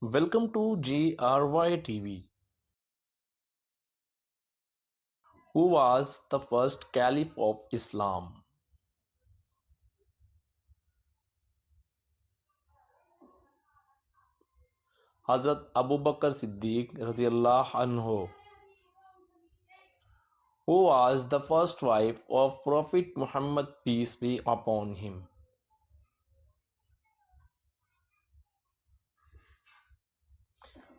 Welcome to GRY TV. Who was the first Caliph of Islam? Hazrat Abu Bakr Siddiq radiyallahu anhu. Who was the first wife of Prophet Muhammad, peace be upon him?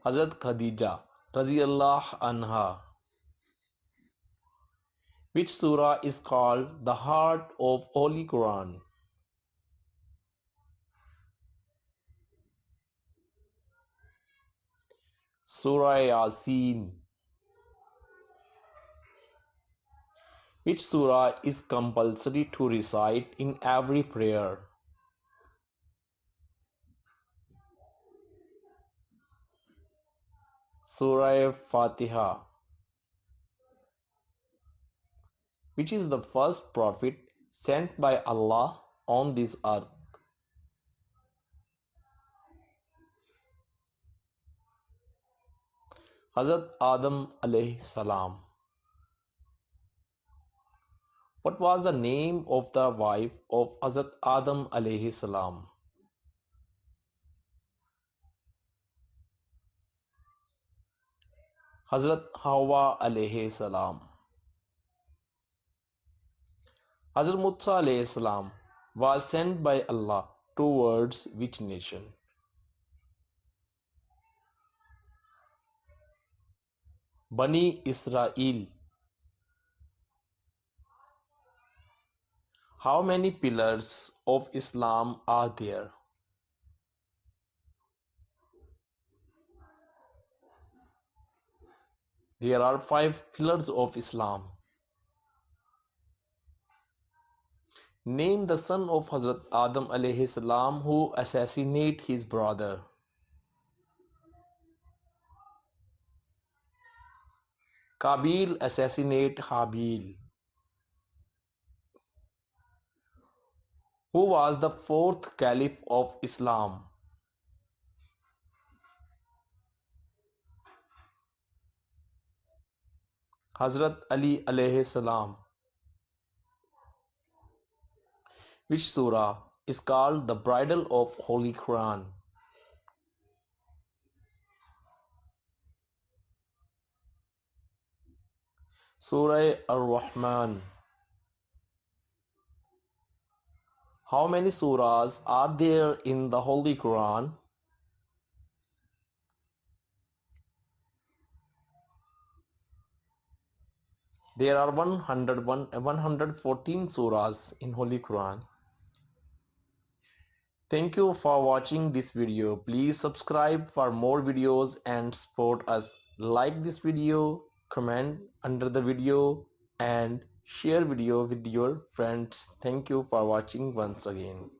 Hazrat Khadija radiyallahu anha. Which surah is called the heart of Holy Quran? Surah Yasin. Which surah is compulsory to recite in every prayer? Surah Fatiha. Which is the first prophet sent by Allah on this earth? Hazrat Adam alayhi salam. What was the name of the wife of Hazrat Adam alayhi salam? Hazrat Hawa alayhi salam. Hazrat Musa alayhi salam was sent by Allah towards which nation? Bani Israel. How many pillars of Islam are there? There are 5 pillars of Islam. Name the son of Hazrat Adam alayhi salam who assassinated his brother. Qabil assassinate Habil. Who was the 4th Caliph of Islam? Hazrat Ali alayhi salam. Which surah is called the bridle of Holy Quran? Surah Ar-Rahman. How many surahs are there in the Holy Quran? There are 114 surahs in Holy Quran. Thank you for watching this video. Please subscribe for more videos and support us. Like this video, comment under the video and share video with your friends. Thank you for watching once again.